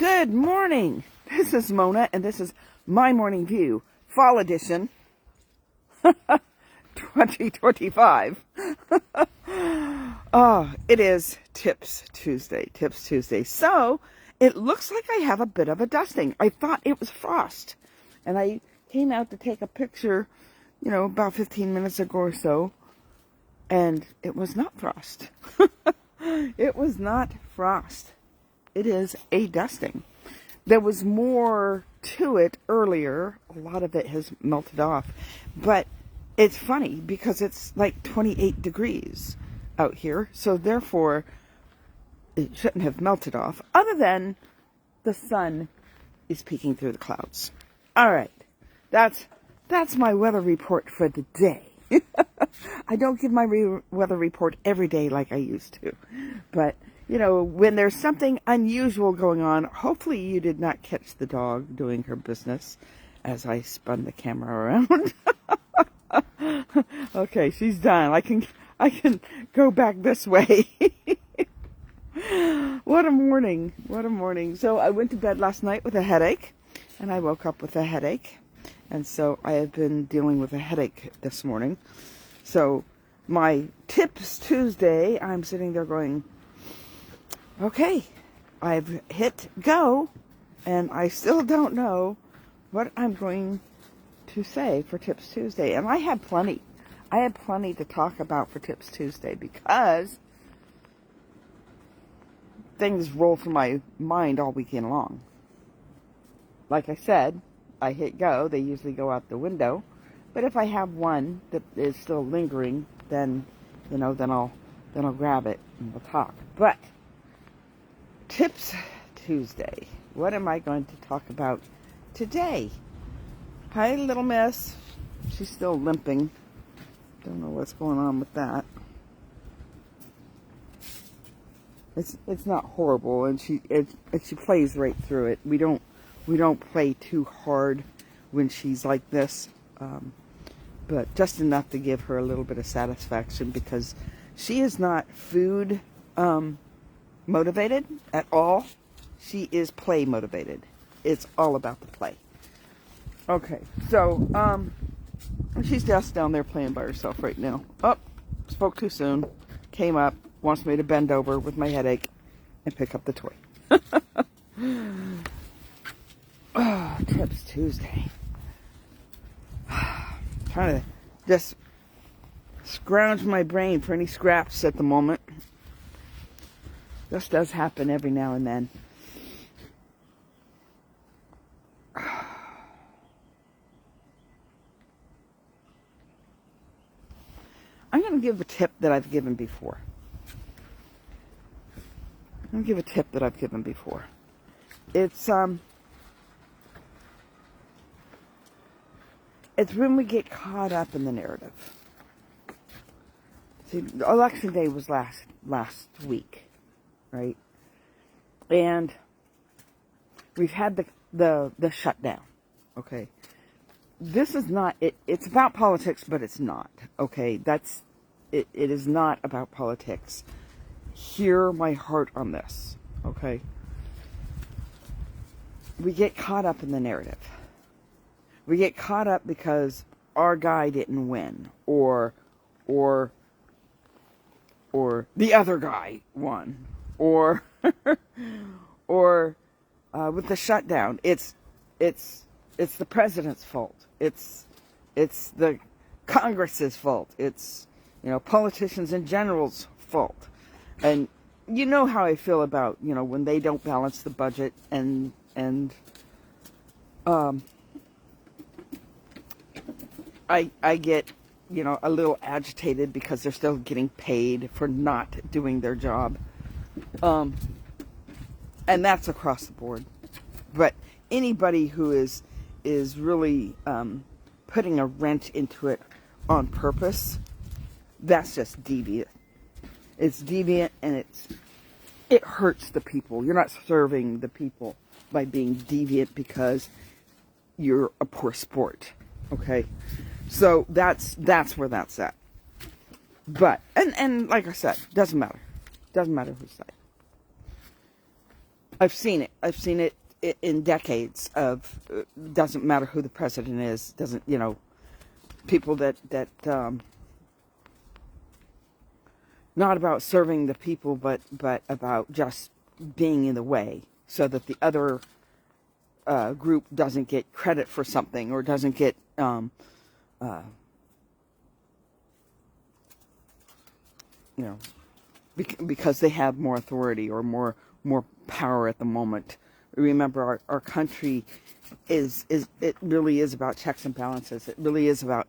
Good morning. This is Mona, and this is my morning view, fall edition, 2025. It is Tips Tuesday. So it looks like I have a bit of a dusting. I thought it was frost, and I came out to take a picture, about 15 minutes ago or so, and it was not frost. It was not frost. It is a dusting. There was more to it earlier. A lot of it has melted off. But it's funny because it's like 28 degrees out here. So therefore, it shouldn't have melted off. Other than the sun is peeking through the clouds. All right. That's my weather report for the day. I don't give my weather report every day like I used to. But when there's something unusual going on, hopefully you did not catch the dog doing her business as I spun the camera around. Okay, she's done. I can go back this way. What a morning. So I went to bed last night with a headache, and I woke up with a headache. And so I have been dealing with a headache this morning. So my Tips Tuesday, I'm sitting there going, okay, I've hit go, and I still don't know what I'm going to say for Tips Tuesday. And I had plenty to talk about for Tips Tuesday because things roll through my mind all weekend long. Like I said, I hit go, they usually go out the window. But if I have one that is still lingering, then I'll grab it and we'll talk. But Tips Tuesday. What am I going to talk about today? Hi, little miss. She's still limping. Don't know what's going on with that. It's not horrible, and she plays right through it. We don't play too hard when she's like this, but just enough to give her a little bit of satisfaction because she is not food motivated at all. She is play motivated. It's all about the play. Okay, so she's just down there playing by herself right now. Oh, spoke too soon. Came up, wants me to bend over with my headache and pick up the toy. Oh, Tips Tuesday. Trying to just scrounge my brain for any scraps at the moment. This does happen every now and then. I'm going to give a tip that I've given before. It's when we get caught up in the narrative. See, election day was last week, right? And we've had the shutdown, okay? This is not, it's about politics, but it's not, okay? It is not about politics. Hear my heart on this, okay? We get caught up in the narrative. We get caught up because our guy didn't win, or the other guy won, or with the shutdown, it's the president's fault. It's the Congress's fault. It's politicians in general's fault. And you know how I feel about when they don't balance the budget and I get, a little agitated because they're still getting paid for not doing their job. And that's across the board. But anybody who is really putting a wrench into it on purpose, that's just deviant. It's deviant and it hurts the people. You're not serving the people by being deviant because you're a poor sport. Okay? So that's where that's at. But and like I said, doesn't matter whose side. I've seen it. I've seen it in decades of, doesn't matter who the president is, doesn't, people that not about serving the people, but about just being in the way so that the other group doesn't get credit for something or doesn't get because they have more authority or more power at the moment. Remember, our country is it really is about checks and balances. It really is about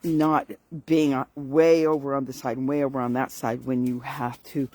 not being way over on this side and way over on that side when you have to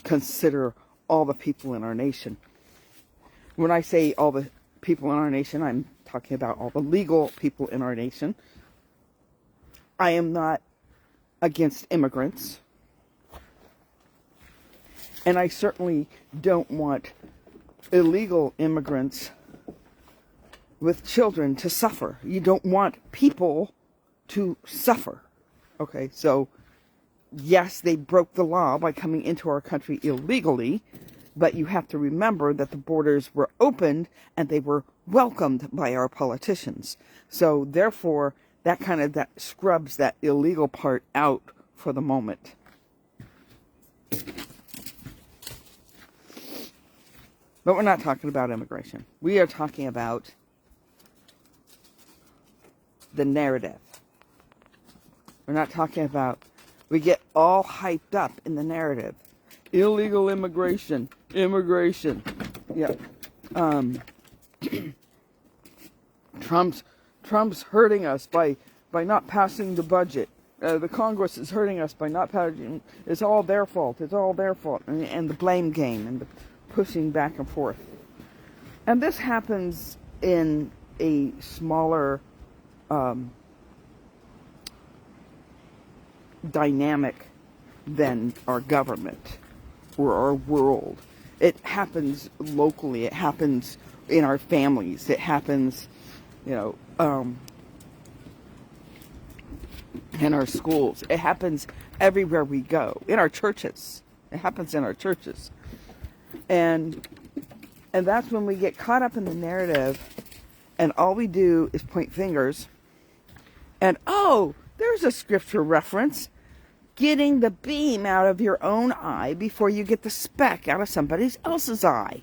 consider all the people in our nation. When I say all the people in our nation, I'm talking about all the legal people in our nation. I am not against immigrants. And I certainly don't want illegal immigrants with children to suffer. You don't want people to suffer. Okay, so yes, they broke the law by coming into our country illegally, but you have to remember that the borders were opened and they were welcomed by our politicians. So therefore, that scrubs that illegal part out for the moment. But we're not talking about immigration. We are talking about the narrative. We're not talking about, we get all hyped up in the narrative. Illegal immigration. Yeah. Trump's hurting us by not passing the budget. The Congress is hurting us by not passing. It's all their fault. It's all their fault. And the blame game and the pushing back and forth. And this happens in a smaller dynamic than our government or our world. It happens locally. It happens in our families. It happens, in our schools. It happens everywhere we go. In our churches. It happens in our churches. And that's when we get caught up in the narrative and all we do is point fingers and, oh, there's a scripture reference. Getting the beam out of your own eye before you get the speck out of somebody else's eye.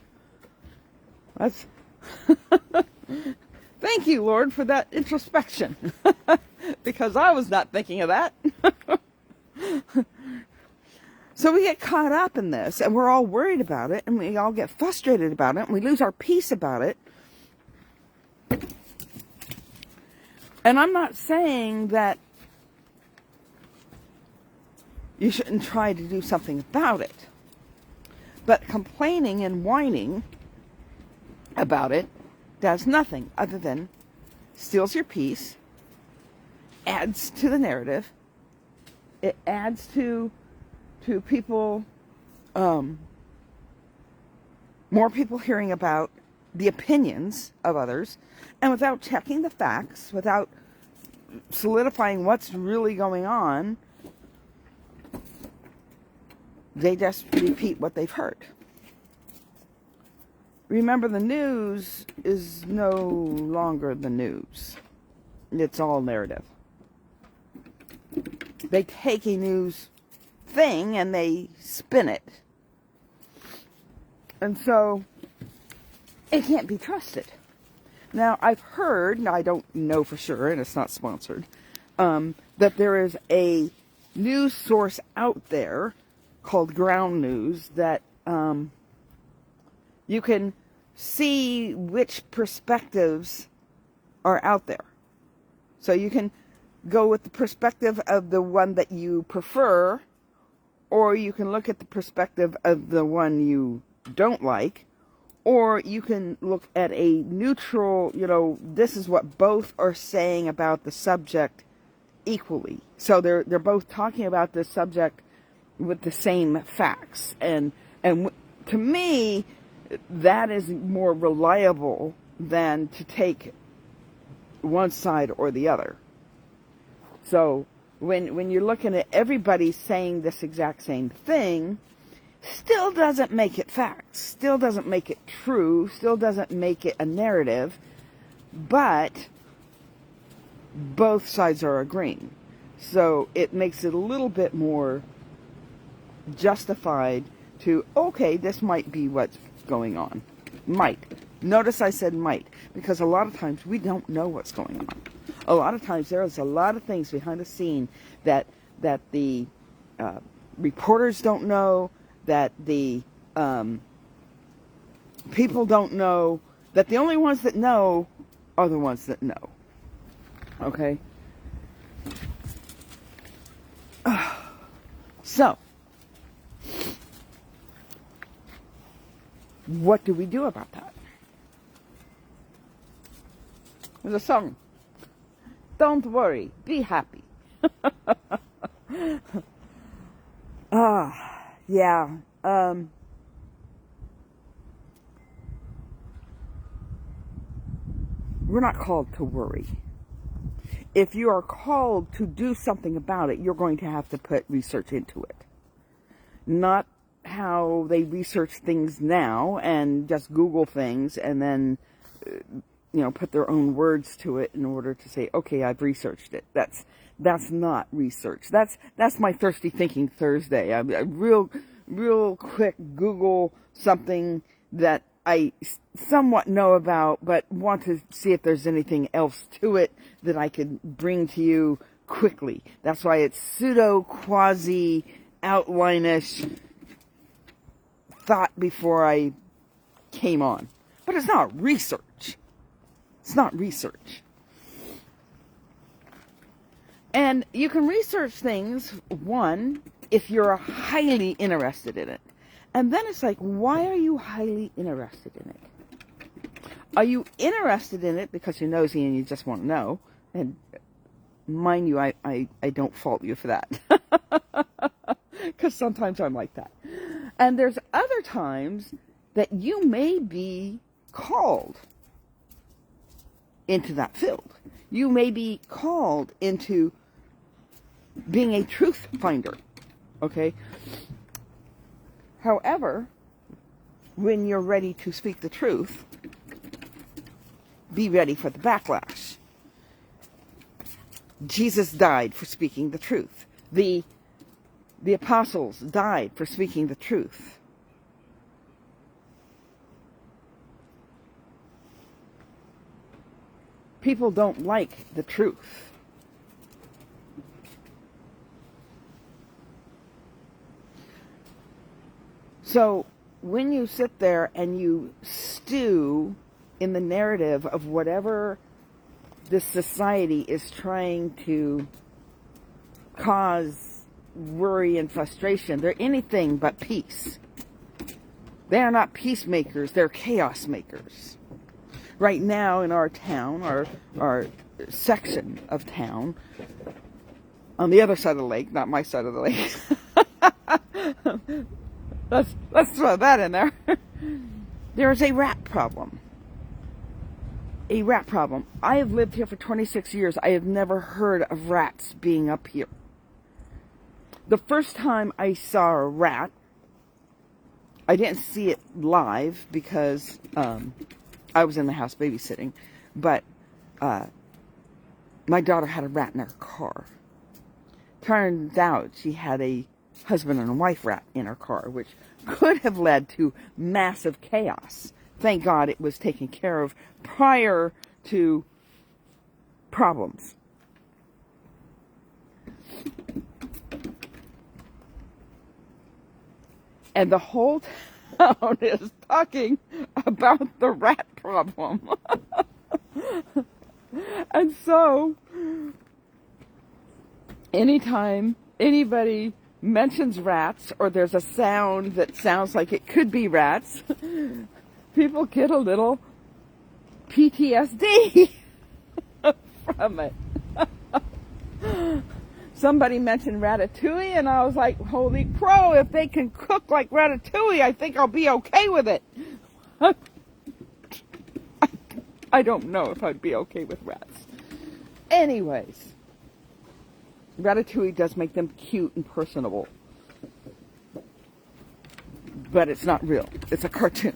That's Thank you, Lord, for that introspection. Because I was not thinking of that. So we get caught up in this, and we're all worried about it, and we all get frustrated about it, and we lose our peace about it. And I'm not saying that you shouldn't try to do something about it. But complaining and whining about it does nothing other than steals your peace, adds to the narrative, it adds to people, more people hearing about the opinions of others, and without checking the facts, without solidifying what's really going on, they just repeat what they've heard. Remember, the news is no longer the news. It's all narrative. They take a news thing and they spin it. And so it can't be trusted. Now, I've heard, and I don't know for sure, and it's not sponsored, that there is a news source out there called Ground News that you can see which perspectives are out there. So you can go with the perspective of the one that you prefer, or you can look at the perspective of the one you don't like, or you can look at a neutral, this is what both are saying about the subject equally. So they're both talking about the subject with the same facts. And to me, that is more reliable than to take one side or the other. So when you're looking at everybody saying this exact same thing, still doesn't make it fact, still doesn't make it true, still doesn't make it a narrative, but both sides are agreeing. So it makes it a little bit more justified to, okay, this might be what's going on. Might. Notice I said might, because a lot of times we don't know what's going on. A lot of times there's a lot of things behind the scene that the reporters don't know, that the people don't know, that the only ones that know are the ones that know. Okay? So, what do we do about that? There's a song. Don't worry, be happy. Yeah. We're not called to worry. If you are called to do something about it, you're going to have to put research into it. Not how they research things now and just Google things and then, put their own words to it in order to say, okay, I've researched it. That's not research. That's my Thirsty Thinking Thursday. I real quick Google something that I somewhat know about, but want to see if there's anything else to it that I could bring to you quickly. That's why it's pseudo, quasi, outline-ish thought before I came on. But it's not research. It's not research. And you can research things, one, if you're highly interested in it. And then it's like, why are you highly interested in it? Are you interested in it because you're nosy and you just want to know? And mind you, I don't fault you for that. Because sometimes I'm like that. And there's other times that you may be called into that field. You may be called into being a truth finder. Okay? However, when you're ready to speak the truth, be ready for the backlash. Jesus died for speaking the truth. The apostles died for speaking the truth. People don't like the truth. So when you sit there and you stew in the narrative of whatever this society is trying to cause worry and frustration, they're anything but peace. They are not peacemakers, they're chaos makers. Right now in our town, our section of town, on the other side of the lake, not my side of the lake. Let's throw that in there. There is a rat problem. A rat problem. I have lived here for 26 years. I have never heard of rats being up here. The first time I saw a rat, I didn't see it live because I was in the house babysitting, but my daughter had a rat in her car. Turns out she had a husband and wife rat in her car, which could have led to massive chaos. Thank God it was taken care of prior to problems. And the whole town is talking about the rat problem. And so, anytime anybody mentions rats, or there's a sound that sounds like it could be rats, people get a little PTSD from it. Somebody mentioned Ratatouille, and I was like, holy crow, if they can cook like Ratatouille, I think I'll be okay with it. I don't know if I'd be okay with rats. Anyways, Ratatouille does make them cute and personable. but it's not real. It's a cartoon.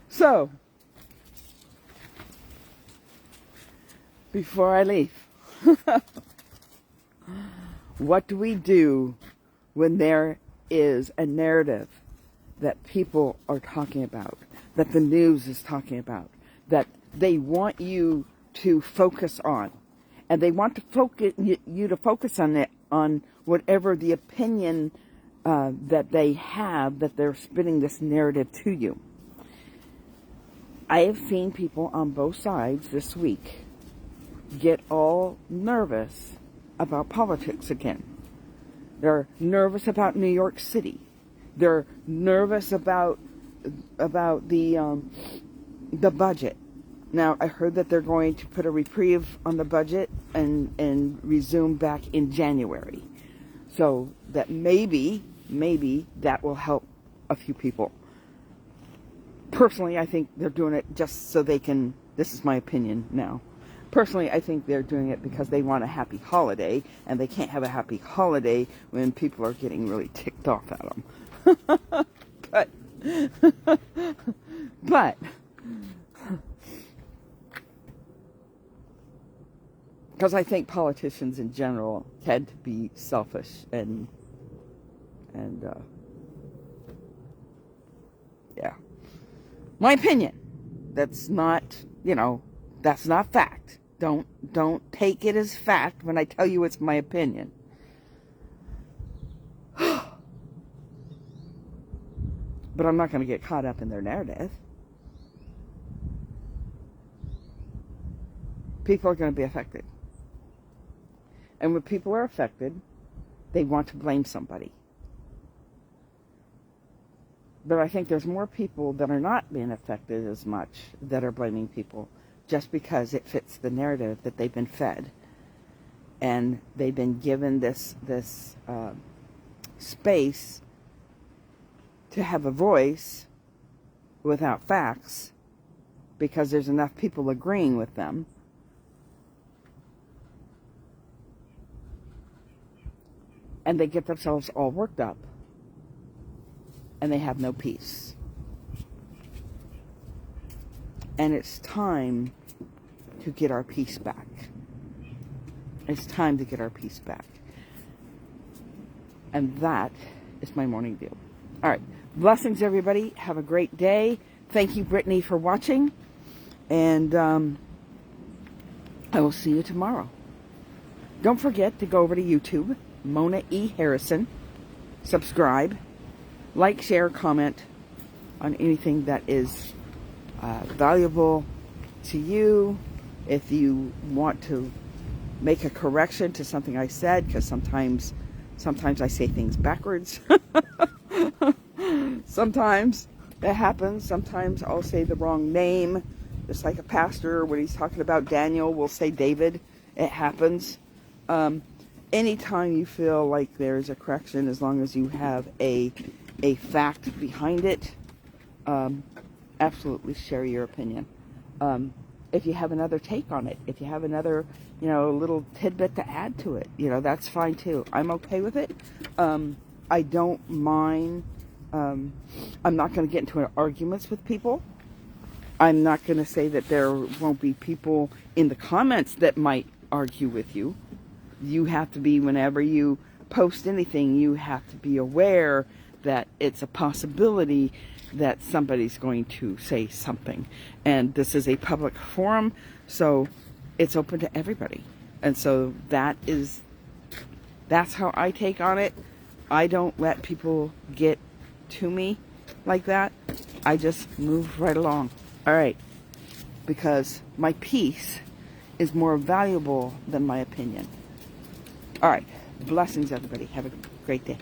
So, before I leave, what do we do when there is a narrative that people are talking about, that the news is talking about, that they want you to focus on, and they want to focus you to focus on it, on whatever the opinion that they have, that they're spinning this narrative to you. I have seen people on both sides this week get all nervous about politics again. They're nervous about New York City. They're nervous about the budget. Now, I heard that they're going to put a reprieve on the budget and resume back in January. So that maybe that will help a few people. Personally, I think they're doing it just so they can, this is my opinion now. Personally, I think they're doing it because they want a happy holiday, and they can't have a happy holiday when people are getting really ticked off at them. But, because I think politicians in general tend to be selfish and yeah. My opinion. That's not, that's not fact. Don't take it as fact when I tell you it's my opinion. But I'm not going to get caught up in their narrative. People are going to be affected. And when people are affected, they want to blame somebody. But I think there's more people that are not being affected as much that are blaming people just because it fits the narrative that they've been fed. And they've been given this space to have a voice without facts because there's enough people agreeing with them. And they get themselves all worked up. And they have no peace. And it's time to get our peace back. It's time to get our peace back. And that is my morning deal. All right. Blessings, everybody. Have a great day. Thank you, Brittany, for watching. And I will see you tomorrow. Don't forget to go over to YouTube, Mona E. Harrison. Subscribe. Like, share, comment on anything that is valuable to you. If you want to make a correction to something I said, because sometimes I say things backwards. Sometimes that happens. Sometimes I'll say the wrong name. Just like a pastor, when he's talking about Daniel, will say David. It happens. Anytime you feel like there's a correction, as long as you have a fact behind it, absolutely share your opinion. If you have another take on it, if you have another, little tidbit to add to it, that's fine too. I'm okay with it. I don't mind. I'm not going to get into arguments with people. I'm not going to say that there won't be people in the comments that might argue with you. You have to be, whenever you post anything, you have to be aware that it's a possibility that somebody's going to say something. And this is a public forum, so it's open to everybody. And so that's how I take on it. I don't let people get to me like that. I just move right along. All right. Because my peace is more valuable than my opinion. All right. Blessings, everybody. Have a great day.